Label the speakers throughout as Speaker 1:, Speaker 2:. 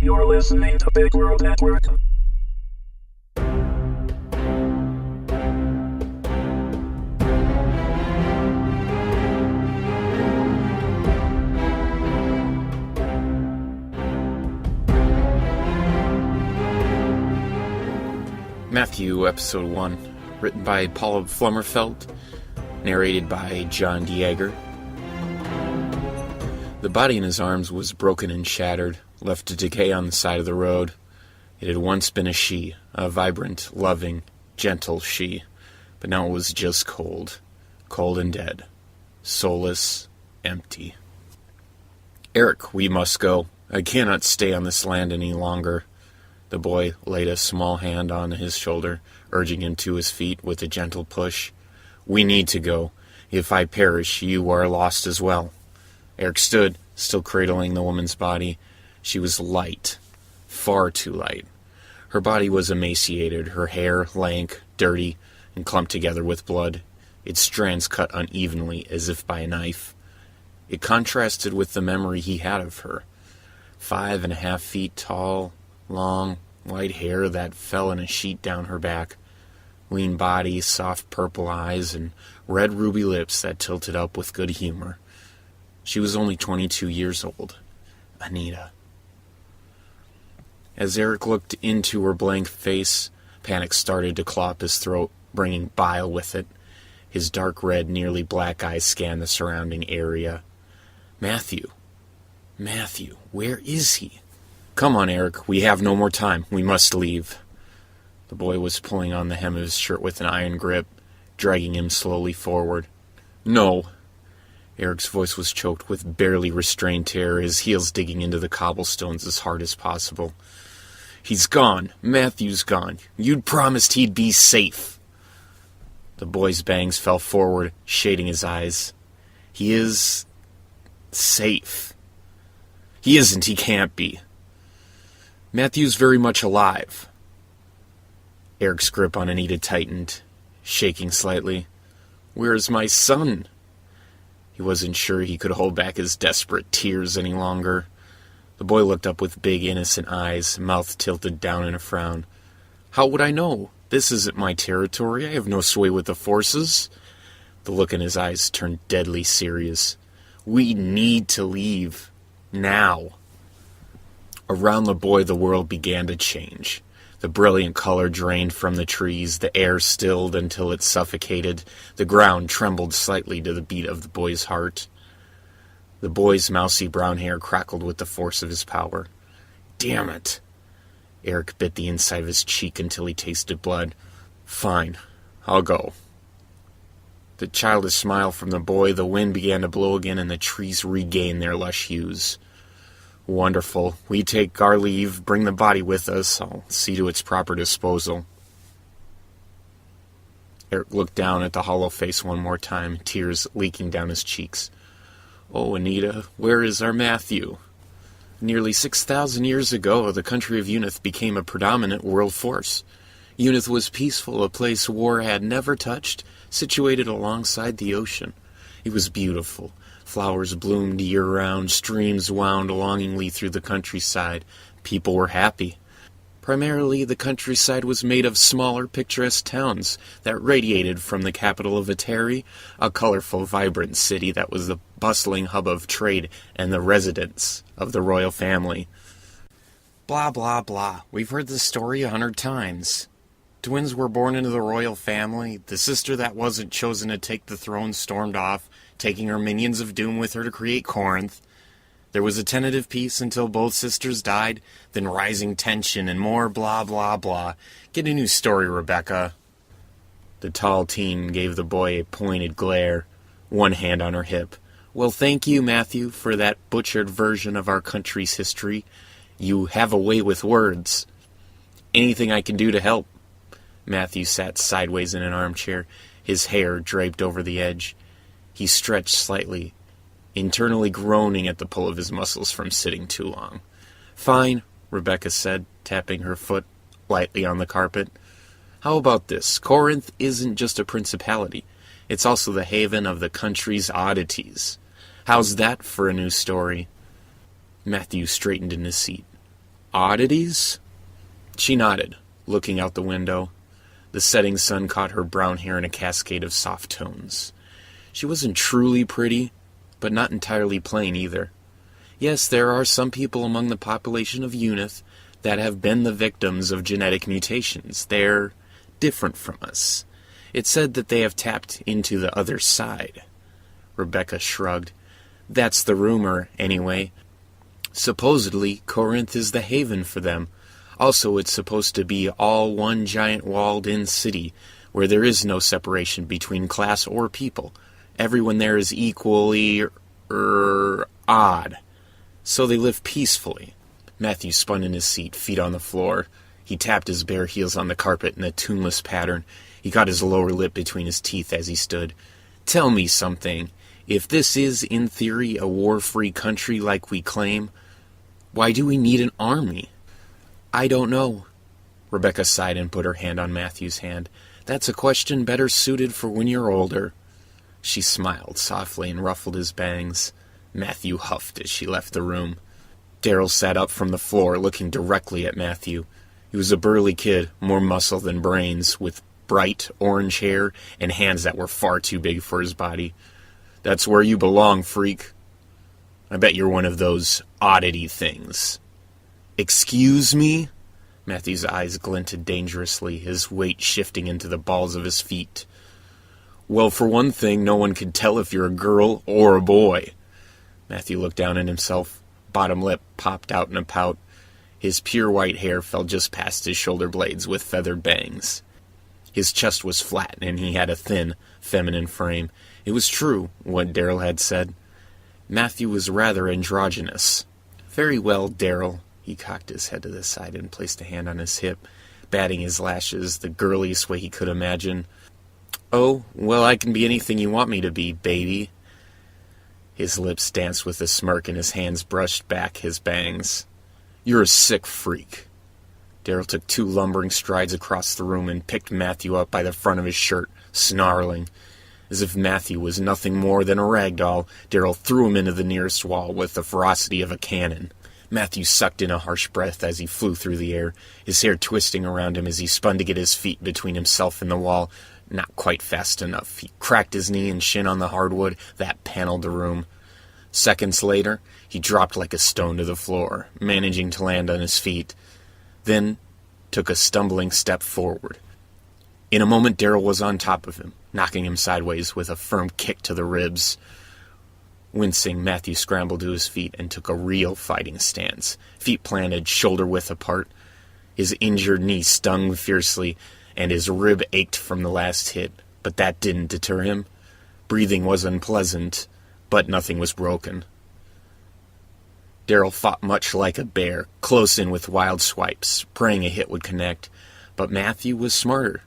Speaker 1: You're listening to Big World Network.
Speaker 2: Matthew, Episode 1, written by Paula Flummerfelt, narrated by John Dieger. The body in his arms was broken and shattered, left to decay on the side of the road. It had once been a she, a vibrant, loving, gentle she, but now it was just cold and dead, soulless, empty. Eric, we must go. I cannot stay on this land any longer. The boy laid a small hand on his shoulder, urging him to his feet with a gentle push. We need to go. If I perish, you are lost as well. Eric stood, still cradling the woman's body. She was light, far too light. Her body was emaciated, her hair lank, dirty, and clumped together with blood, its strands cut unevenly as if by a knife. It contrasted with the memory he had of her. 5.5 feet tall, long, white hair that fell in a sheet down her back, lean body, soft purple eyes, and red ruby lips that tilted up with good humor. She was only 22 years old. Anita. As Eric looked into her blank face, panic started to claw up his throat, bringing bile with it. His dark red, nearly black eyes scanned the surrounding area. Matthew, where is he? Come on, Eric, we have no more time. We must leave. The boy was pulling on the hem of his shirt with an iron grip, dragging him slowly forward. No. Eric's voice was choked with barely restrained terror, his heels digging into the cobblestones as hard as possible. He's gone. Matthew's gone. You'd promised he'd be safe. The boy's bangs fell forward, shading his eyes. He is safe. He isn't. He can't be. Matthew's very much alive. Eric's grip on Anita tightened, shaking slightly. Where's my son? He wasn't sure he could hold back his desperate tears any longer. The boy looked up with big, innocent eyes, mouth tilted down in a frown. How would I know? This isn't my territory. I have no sway with the forces. The look in his eyes turned deadly serious. We need to leave. Now. Around the boy, the world began to change. The brilliant color drained from the trees, the air stilled until it suffocated, the ground trembled slightly to the beat of the boy's heart. The boy's mousy brown hair crackled with the force of his power. Damn it! Eric bit the inside of his cheek until he tasted blood. Fine, I'll go. The childish smile from the boy, the wind began to blow again, and the trees regained their lush hues. Wonderful. We take our leave, bring the body with us. I'll see to its proper disposal. Eric looked down at the hollow face one more time, tears leaking down his cheeks. Oh, Anita, where is our Matthew? Nearly 6,000 years ago, the country of Unith became a predominant world force. Unith was peaceful, a place war had never touched, situated alongside the ocean. It was beautiful. Flowers bloomed year-round, streams wound longingly through the countryside. People were happy. Primarily, the countryside was made of smaller, picturesque towns that radiated from the capital of Ateri, a colorful, vibrant city that was the bustling hub of trade and the residence of the royal family. Blah, blah, blah. We've heard this story 100 times. Twins were born into the royal family. The sister that wasn't chosen to take the throne stormed off, taking her minions of doom with her to create Corinth. There was a tentative peace until both sisters died, then rising tension and more blah, blah, blah. Get a new story, Rebecca. The tall teen gave the boy a pointed glare, one hand on her hip. Well, thank you, Matthew, for that butchered version of our country's history. You have a way with words. Anything I can do to help? Matthew sat sideways in an armchair, his hair draped over the edge. He stretched slightly, internally groaning at the pull of his muscles from sitting too long. Fine, Rebecca said, tapping her foot lightly on the carpet. How about this? Corinth isn't just a principality. It's also the haven of the country's oddities. How's that for a new story? Matthew straightened in his seat. Oddities? She nodded, looking out the window. The setting sun caught her brown hair in a cascade of soft tones. She wasn't truly pretty, but not entirely plain either. Yes, there are some people among the population of Unith that have been the victims of genetic mutations. They're different from us. It's said that they have tapped into the other side. Rebecca shrugged. That's the rumor, anyway. Supposedly, Corinth is the haven for them. Also, it's supposed to be all one giant walled-in city, where there is no separation between class or people. Everyone there is equally, odd. So they live peacefully. Matthew spun in his seat, feet on the floor. He tapped his bare heels on the carpet in a tuneless pattern. He got his lower lip between his teeth as he stood. Tell me something. If this is, in theory, a war-free country like we claim, why do we need an army? I don't know. Rebecca sighed and put her hand on Matthew's hand. That's a question better suited for when you're older. She smiled softly and ruffled his bangs. Matthew huffed as she left the room. Darryl sat up from the floor, looking directly at Matthew. He was a burly kid, more muscle than brains, with bright orange hair and hands that were far too big for his body. That's where you belong, freak. I bet you're one of those oddity things. Excuse me? Matthew's eyes glinted dangerously, his weight shifting into the balls of his feet. Well, for one thing, no one can tell if you're a girl or a boy. Matthew looked down at himself. Bottom lip popped out in a pout. His pure white hair fell just past his shoulder blades with feathered bangs. His chest was flat, and he had a thin, feminine frame. It was true, what Darryl had said. Matthew was rather androgynous. Very well, Darryl. He cocked his head to the side and placed a hand on his hip, batting his lashes the girliest way he could imagine. Oh, well, I can be anything you want me to be, baby. His lips danced with a smirk and his hands brushed back his bangs. You're a sick freak. Darryl took 2 lumbering strides across the room and picked Matthew up by the front of his shirt, snarling. As if Matthew was nothing more than a rag doll, Darryl threw him into the nearest wall with the ferocity of a cannon. Matthew sucked in a harsh breath as he flew through the air, his hair twisting around him as he spun to get his feet between himself and the wall. Not quite fast enough. He cracked his knee and shin on the hardwood that paneled the room. Seconds later, he dropped like a stone to the floor, managing to land on his feet, then took a stumbling step forward. In a moment, Darryl was on top of him, knocking him sideways with a firm kick to the ribs. Wincing, Matthew scrambled to his feet and took a real fighting stance, feet planted, shoulder-width apart. His injured knee stung fiercely, and his rib ached from the last hit, but that didn't deter him. Breathing was unpleasant, but nothing was broken. Darryl fought much like a bear, close in with wild swipes, praying a hit would connect, but Matthew was smarter.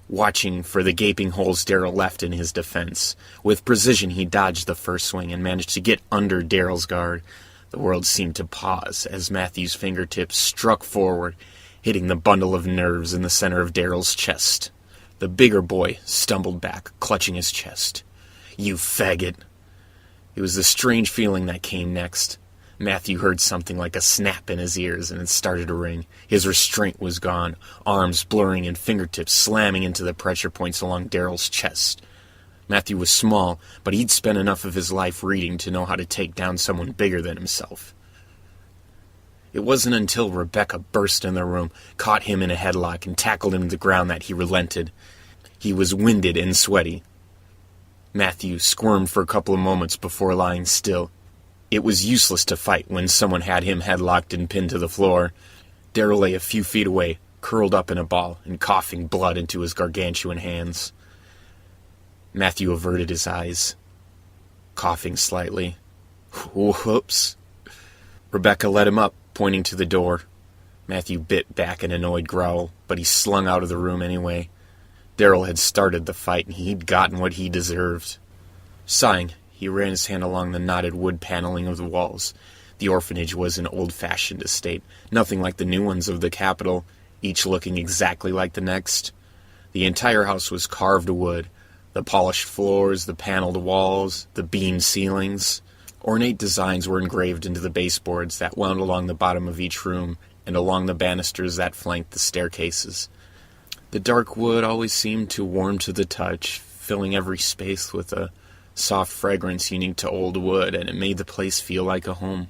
Speaker 2: Watching for the gaping holes Darryl left in his defense. With precision, he dodged the first swing and managed to get under Darryl's guard. The world seemed to pause as Matthew's fingertips struck forward, hitting the bundle of nerves in the center of Darryl's chest. The bigger boy stumbled back, clutching his chest. You faggot! It was the strange feeling that came next. Matthew heard something like a snap in his ears, and it started to ring. His restraint was gone, arms blurring and fingertips slamming into the pressure points along Darryl's chest. Matthew was small, but he'd spent enough of his life reading to know how to take down someone bigger than himself. It wasn't until Rebecca burst in the room, caught him in a headlock, and tackled him to the ground that he relented. He was winded and sweaty. Matthew squirmed for a couple of moments before lying still. It was useless to fight when someone had him headlocked and pinned to the floor. Darryl lay a few feet away, curled up in a ball, and coughing blood into his gargantuan hands. Matthew averted his eyes, coughing slightly. Whoops. Rebecca let him up, pointing to the door. Matthew bit back an annoyed growl, but he slung out of the room anyway. Darryl had started the fight, and he'd gotten what he deserved. Sighing, he ran his hand along the knotted wood paneling of the walls. The orphanage was an old-fashioned estate, nothing like the new ones of the capital, each looking exactly like the next. The entire house was carved wood, the polished floors, the paneled walls, the beamed ceilings. Ornate designs were engraved into the baseboards that wound along the bottom of each room, and along the banisters that flanked the staircases. The dark wood always seemed to warm to the touch, filling every space with a soft fragrance unique to old wood, and it made the place feel like a home.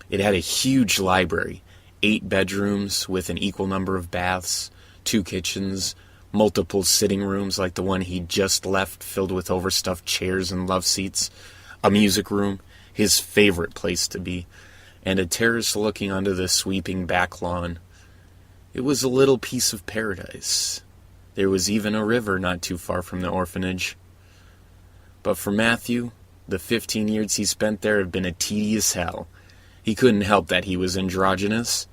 Speaker 2: It had a huge library, 8 bedrooms with an equal number of baths, 2 kitchens, multiple sitting rooms like the one he'd just left filled with overstuffed chairs and love seats, a music room, his favorite place to be, and a terrace looking onto the sweeping back lawn. It was a little piece of paradise. There was even a river not too far from the orphanage. But for Matthew, the 15 years he spent there had been a tedious hell. He couldn't help that he was androgynous,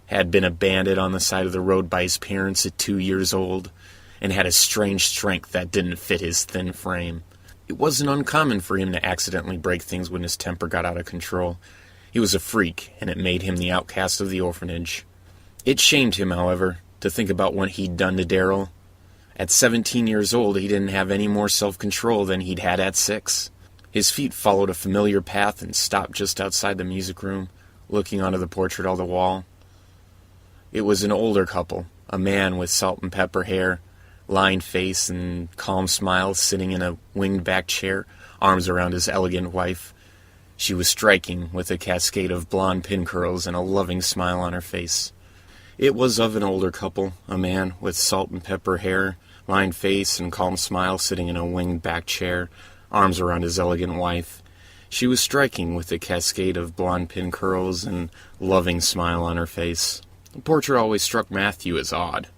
Speaker 2: had been abandoned on the side of the road by his parents at 2 years old, and had a strange strength that didn't fit his thin frame. It wasn't uncommon for him to accidentally break things when his temper got out of control. He was a freak, and it made him the outcast of the orphanage. It shamed him, however, to think about what he'd done to Daryl. At 17 years old, he didn't have any more self-control than he'd had at 6. His feet followed a familiar path and stopped just outside the music room, looking onto the portrait on the wall. It was an older couple, a man with salt and pepper hair, lined face and calm smile, sitting in a winged-back chair, arms around his elegant wife. She was striking, with a cascade of blonde pin curls and a loving smile on her face. It was of an older couple, a man with salt and pepper hair, lined face and calm smile, sitting in a winged-back chair, arms around his elegant wife. She was striking, with a cascade of blonde pin curls and loving smile on her face. The portrait always struck Matthew as odd.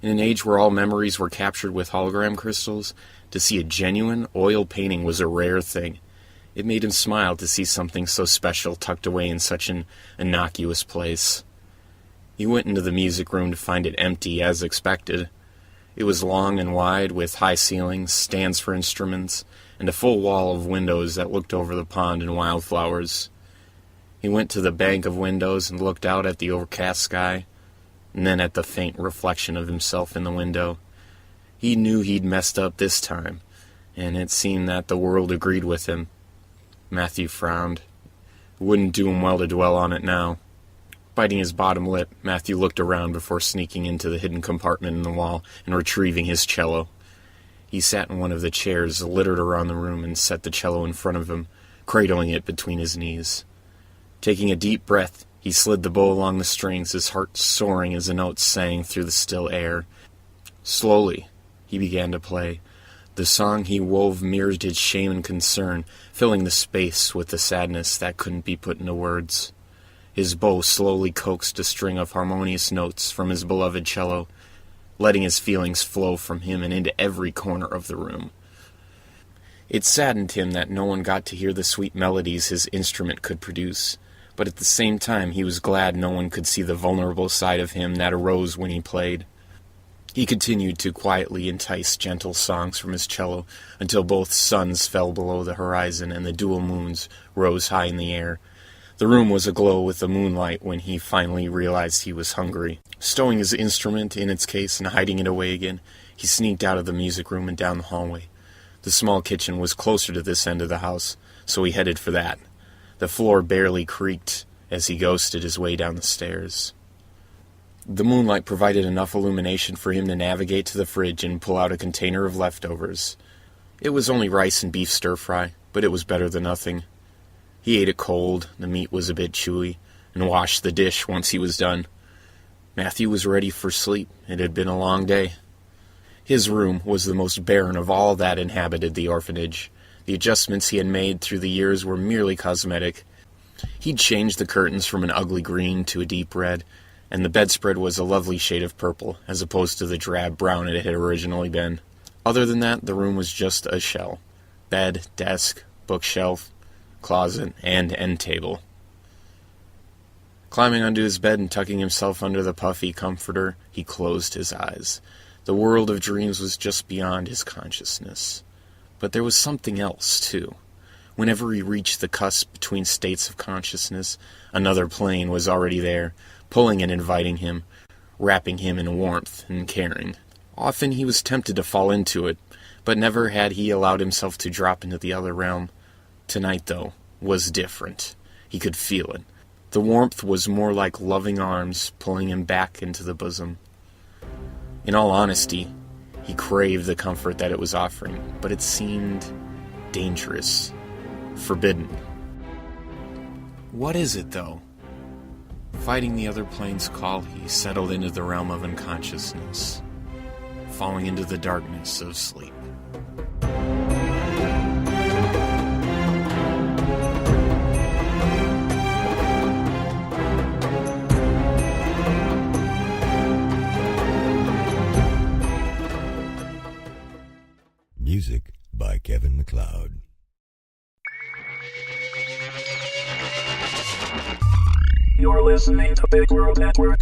Speaker 2: In an age where all memories were captured with hologram crystals, to see a genuine oil painting was a rare thing. It made him smile to see something so special tucked away in such an innocuous place. He went into the music room to find it empty, as expected. It was long and wide, with high ceilings, stands for instruments, and a full wall of windows that looked over the pond and wildflowers. He went to the bank of windows and looked out at the overcast sky, and then at the faint reflection of himself in the window. He knew he'd messed up this time, and it seemed that the world agreed with him. Matthew frowned. It wouldn't do him well to dwell on it now. Biting his bottom lip, Matthew looked around before sneaking into the hidden compartment in the wall and retrieving his cello. He sat in one of the chairs littered around the room and set the cello in front of him, cradling it between his knees. Taking a deep breath, he slid the bow along the strings, his heart soaring as the notes sang through the still air. Slowly, he began to play. The song he wove mirrored his shame and concern, filling the space with the sadness that couldn't be put into words. His bow slowly coaxed a string of harmonious notes from his beloved cello, letting his feelings flow from him and into every corner of the room. It saddened him that no one got to hear the sweet melodies his instrument could produce, but at the same time he was glad no one could see the vulnerable side of him that arose when he played. He continued to quietly entice gentle songs from his cello until both suns fell below the horizon and the dual moons rose high in the air. The room was aglow with the moonlight when he finally realized he was hungry. Stowing his instrument in its case and hiding it away again, he sneaked out of the music room and down the hallway. The small kitchen was closer to this end of the house, so he headed for that. The floor barely creaked as he ghosted his way down the stairs. The moonlight provided enough illumination for him to navigate to the fridge and pull out a container of leftovers. It was only rice and beef stir-fry, but it was better than nothing. He ate it cold, the meat was a bit chewy, and washed the dish once he was done. Matthew was ready for sleep. It had been a long day. His room was the most barren of all that inhabited the orphanage. The adjustments he had made through the years were merely cosmetic. He'd changed the curtains from an ugly green to a deep red, and the bedspread was a lovely shade of purple, as opposed to the drab brown it had originally been. Other than that, the room was just a shell. Bed, desk, bookshelf, closet, and end table. Climbing onto his bed and tucking himself under the puffy comforter, he closed his eyes. The world of dreams was just beyond his consciousness. But there was something else, too. Whenever he reached the cusp between states of consciousness, another plane was already there, pulling and inviting him, wrapping him in warmth and caring. Often he was tempted to fall into it, but never had he allowed himself to drop into the other realm. Tonight, though, was different. He could feel it. The warmth was more like loving arms pulling him back into the bosom. In all honesty, he craved the comfort that it was offering, but it seemed dangerous, forbidden. What is it, though? Fighting the other plane's call, he settled into the realm of unconsciousness, falling into the darkness of sleep.
Speaker 3: Music by Kevin MacLeod.
Speaker 1: You're listening to Big World Network.